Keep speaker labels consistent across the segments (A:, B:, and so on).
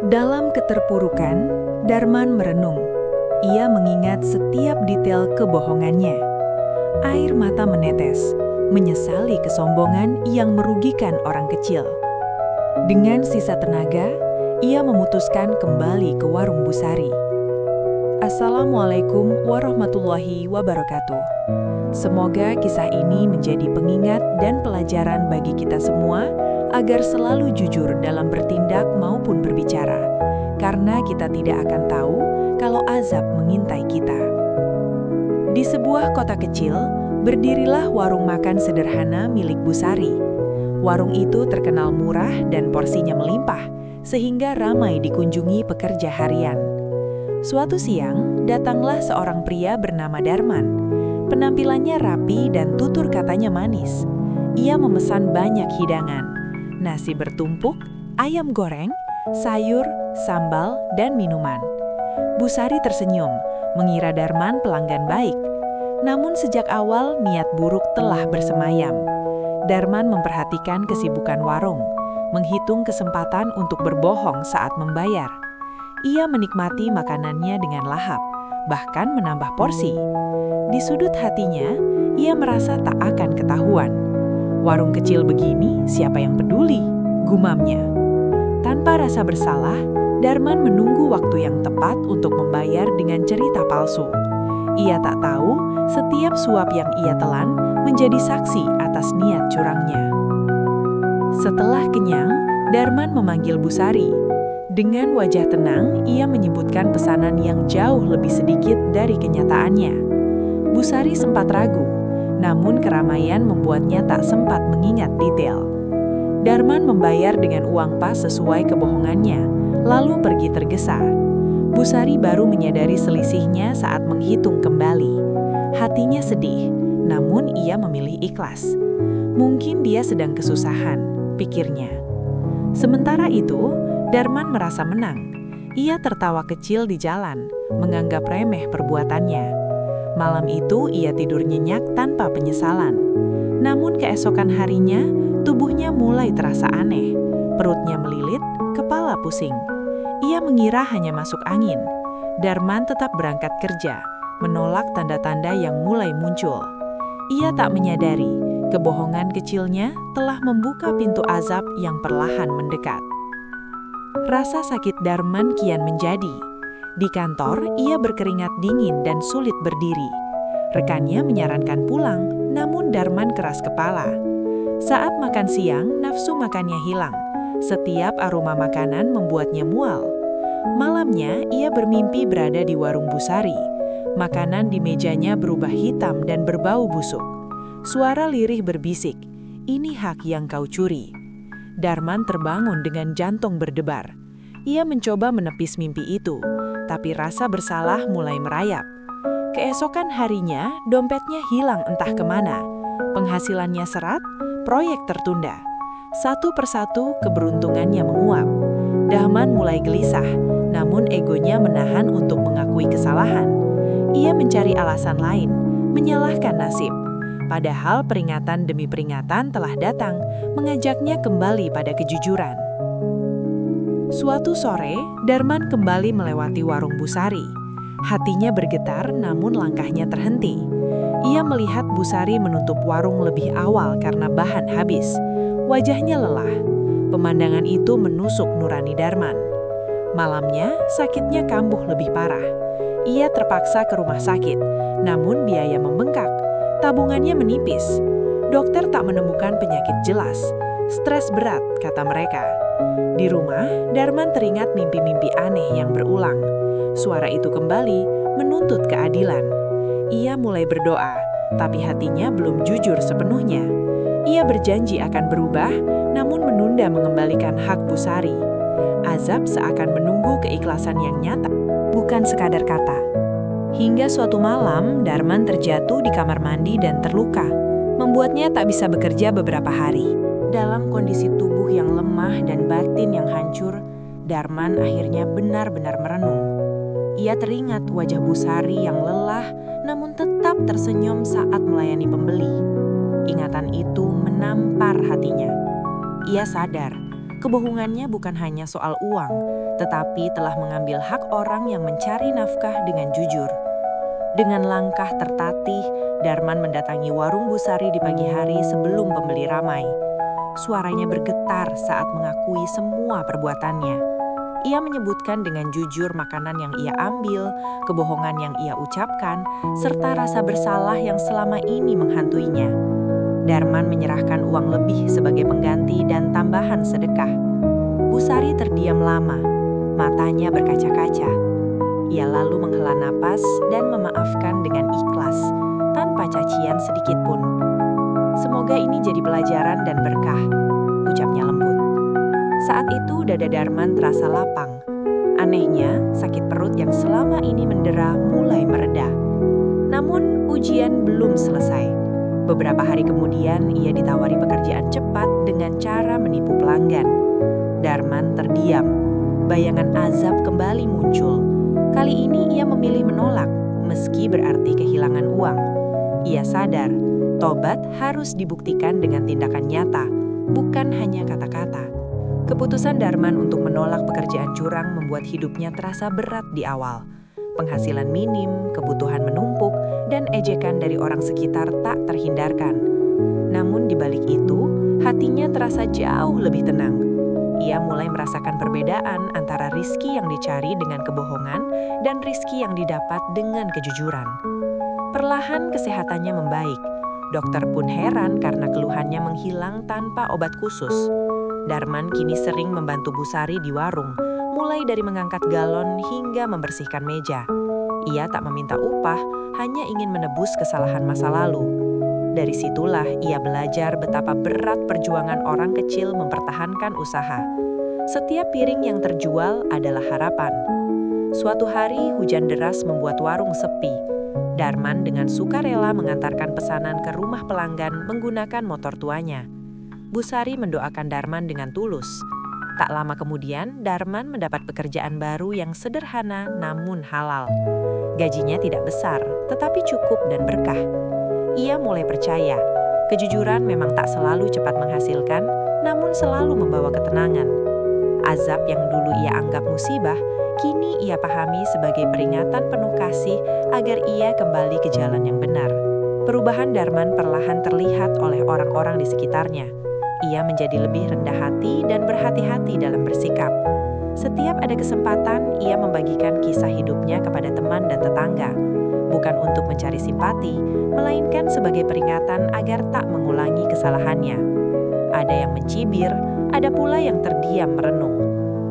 A: Dalam keterpurukan, Darman merenung. Ia mengingat setiap detail kebohongannya. Air mata menetes, menyesali kesombongan yang merugikan orang kecil. Dengan sisa tenaga, ia memutuskan kembali ke warung Busari. Assalamualaikum warahmatullahi wabarakatuh. Semoga kisah ini menjadi pengingat dan pelajaran bagi kita semua agar selalu jujur dalam bertindak maupun berbicara, karena kita tidak akan tahu kalau azab mengintai kita. Di sebuah kota kecil, berdirilah warung makan sederhana milik Busari. Warung itu terkenal murah dan porsinya melimpah, sehingga ramai dikunjungi pekerja harian. Suatu siang, datanglah seorang pria bernama Darman. Penampilannya rapi dan tutur katanya manis. Ia memesan banyak hidangan, nasi bertumpuk, ayam goreng, sayur, sambal, dan minuman. Busari tersenyum, mengira Darman pelanggan baik. Namun sejak awal niat buruk telah bersemayam. Darman memperhatikan kesibukan warung, menghitung kesempatan untuk berbohong saat membayar. Ia menikmati makanannya dengan lahap, bahkan menambah porsi. Di sudut hatinya, ia merasa tak akan ketahuan. Warung kecil begini, siapa yang peduli? Gumamnya. Tanpa rasa bersalah, Darman menunggu waktu yang tepat untuk membayar dengan cerita palsu. Ia tak tahu, setiap suap yang ia telan menjadi saksi atas niat curangnya. Setelah kenyang, Darman memanggil Busari. Dengan wajah tenang, ia menyebutkan pesanan yang jauh lebih sedikit dari kenyataannya. Busari sempat ragu, namun keramaian membuatnya tak sempat mengingat detail. Darman membayar dengan uang pas sesuai kebohongannya, lalu pergi tergesa. Busari baru menyadari selisihnya saat menghitung kembali. Hatinya sedih, namun ia memilih ikhlas. Mungkin dia sedang kesusahan, pikirnya. Sementara itu, Darman merasa menang. Ia tertawa kecil di jalan, menganggap remeh perbuatannya. Malam itu ia tidur nyenyak tanpa penyesalan. Namun keesokan harinya, tubuhnya mulai terasa aneh. Perutnya melilit, kepala pusing. Ia mengira hanya masuk angin. Darman tetap berangkat kerja, menolak tanda-tanda yang mulai muncul. Ia tak menyadari, kebohongan kecilnya telah membuka pintu azab yang perlahan mendekat. Rasa sakit Darman kian menjadi. Di kantor, ia berkeringat dingin dan sulit berdiri. Rekannya menyarankan pulang, namun Darman keras kepala. Saat makan siang, nafsu makannya hilang. Setiap aroma makanan membuatnya mual. Malamnya, ia bermimpi berada di warung Busari. Makanan di mejanya berubah hitam dan berbau busuk. Suara lirih berbisik, "Ini hak yang kau curi." Darman terbangun dengan jantung berdebar. Ia mencoba menepis mimpi itu, tapi rasa bersalah mulai merayap. Keesokan harinya, dompetnya hilang entah kemana. Penghasilannya seret, proyek tertunda. Satu persatu keberuntungannya menguap. Darman mulai gelisah, namun egonya menahan untuk mengakui kesalahan. Ia mencari alasan lain, menyalahkan nasib. Padahal peringatan demi peringatan telah datang, mengajaknya kembali pada kejujuran. Suatu sore, Darman kembali melewati warung Busari. Hatinya bergetar namun langkahnya terhenti. Ia melihat Busari menutup warung lebih awal karena bahan habis. Wajahnya lelah. Pemandangan itu menusuk nurani Darman. Malamnya, sakitnya kambuh lebih parah. Ia terpaksa ke rumah sakit, namun biaya membengkak. Tabungannya menipis. Dokter tak menemukan penyakit jelas. Stres berat, kata mereka. Di rumah, Darman teringat mimpi-mimpi aneh yang berulang. Suara itu kembali menuntut keadilan. Ia mulai berdoa, tapi hatinya belum jujur sepenuhnya. Ia berjanji akan berubah, namun menunda mengembalikan hak Busari. Azab seakan menunggu keikhlasan yang nyata, bukan sekadar kata. Hingga suatu malam, Darman terjatuh di kamar mandi dan terluka, membuatnya tak bisa bekerja beberapa hari. Dalam kondisi tubuh yang lemah dan batin yang hancur, Darman akhirnya benar-benar merenung. Ia teringat wajah Busari yang lelah namun tetap tersenyum saat melayani pembeli. Ingatan itu menampar hatinya. Ia sadar, Kebohongannya bukan hanya soal uang, tetapi telah mengambil hak orang yang mencari nafkah dengan jujur. Dengan langkah tertatih, Darman mendatangi warung Busari di pagi hari sebelum pembeli ramai. Suaranya bergetar saat mengakui semua perbuatannya. Ia menyebutkan dengan jujur makanan yang ia ambil, kebohongan yang ia ucapkan, serta rasa bersalah yang selama ini menghantuinya. Darman menyerahkan uang lebih sebagai pengganti dan tambahan sedekah. Busari terdiam lama, matanya berkaca-kaca. Ia lalu menghela napas dan memaafkan dengan ikhlas, tanpa cacian sedikit pun. "Semoga ini jadi pelajaran dan berkah," ucapnya lembut. Saat itu dada Darman terasa lapang. Anehnya, sakit perut yang selama ini mendera mulai mereda. Namun, ujian belum selesai. Beberapa hari kemudian, ia ditawari pekerjaan cepat dengan cara menipu pelanggan. Darman terdiam. Bayangan azab kembali muncul. Kali ini ia memilih menolak, meski berarti kehilangan uang. Ia sadar, tobat harus dibuktikan dengan tindakan nyata, bukan hanya kata-kata. Keputusan Darman untuk menolak pekerjaan curang membuat hidupnya terasa berat di awal. Penghasilan minim, kebutuhan menumpuk, dan ejekan dari orang sekitar tak terhindarkan. Namun di balik itu, hatinya terasa jauh lebih tenang. Ia mulai merasakan perbedaan antara rizki yang dicari dengan kebohongan dan rizki yang didapat dengan kejujuran. Perlahan kesehatannya membaik. Dokter pun heran karena keluhannya menghilang tanpa obat khusus. Darman kini sering membantu Busari di warung, mulai dari mengangkat galon hingga membersihkan meja. Ia tak meminta upah, hanya ingin menebus kesalahan masa lalu. Dari situlah ia belajar betapa berat perjuangan orang kecil mempertahankan usaha. Setiap piring yang terjual adalah harapan. Suatu hari hujan deras membuat warung sepi. Darman dengan sukarela mengantarkan pesanan ke rumah pelanggan menggunakan motor tuanya. Busari mendoakan Darman dengan tulus. Tak lama kemudian, Darman mendapat pekerjaan baru yang sederhana namun halal. Gajinya tidak besar, tetapi cukup dan berkah. Ia mulai percaya, kejujuran memang tak selalu cepat menghasilkan, namun selalu membawa ketenangan. Azab yang dulu ia anggap musibah, kini ia pahami sebagai peringatan penuh kasih agar ia kembali ke jalan yang benar. Perubahan Darman perlahan terlihat oleh orang-orang di sekitarnya. Ia menjadi lebih rendah hati dan berhati-hati dalam bersikap. Setiap ada kesempatan, ia membagikan kisah hidupnya kepada teman dan tetangga. Bukan untuk mencari simpati, melainkan sebagai peringatan agar tak mengulangi kesalahannya. Ada yang mencibir, ada pula yang terdiam merenung.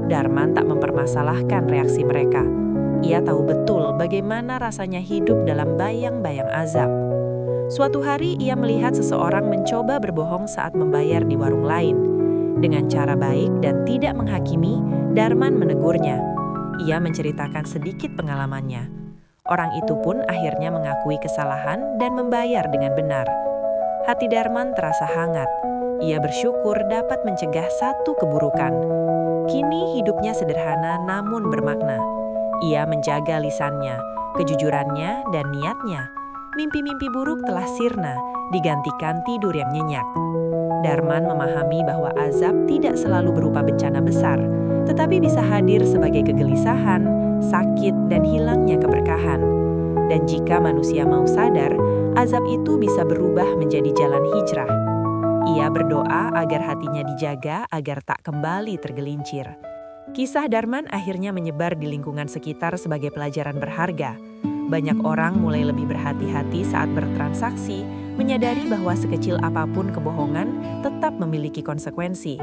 A: Darman tak mempermasalahkan reaksi mereka. Ia tahu betul bagaimana rasanya hidup dalam bayang-bayang azab. Suatu hari ia melihat seseorang mencoba berbohong saat membayar di warung lain. Dengan cara baik dan tidak menghakimi, Darman menegurnya. Ia menceritakan sedikit pengalamannya. Orang itu pun akhirnya mengakui kesalahan dan membayar dengan benar. Hati Darman terasa hangat. Ia bersyukur dapat mencegah satu keburukan. Kini hidupnya sederhana namun bermakna. Ia menjaga lisannya, kejujurannya, dan niatnya. Mimpi-mimpi buruk telah sirna, digantikan tidur yang nyenyak. Darman memahami bahwa azab tidak selalu berupa bencana besar, tetapi bisa hadir sebagai kegelisahan, sakit, dan hilangnya keberkahan. Dan jika manusia mau sadar, azab itu bisa berubah menjadi jalan hijrah. Ia berdoa agar hatinya dijaga agar tak kembali tergelincir. Kisah Darman akhirnya menyebar di lingkungan sekitar sebagai pelajaran berharga. Banyak orang mulai lebih berhati-hati saat bertransaksi, menyadari bahwa sekecil apapun kebohongan tetap memiliki konsekuensi.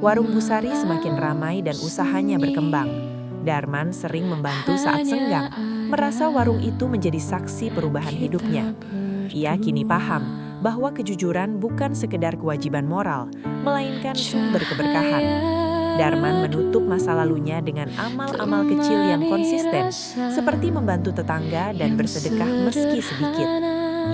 A: Warung Busari semakin ramai dan usahanya berkembang. Darman sering membantu saat senggang, merasa warung itu menjadi saksi perubahan hidupnya. Ia kini paham bahwa kejujuran bukan sekedar kewajiban moral, melainkan sumber keberkahan. Darman menutup masa lalunya dengan amal-amal kecil yang konsisten, seperti membantu tetangga dan bersedekah meski sedikit.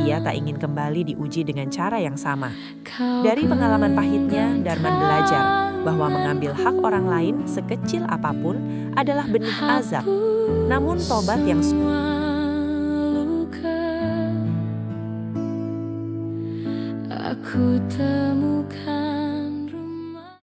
A: Ia tak ingin kembali diuji dengan cara yang sama. Dari pengalaman pahitnya, Darman belajar bahwa mengambil hak orang lain sekecil apapun adalah benih azab. Namun tobat yang
B: aku temu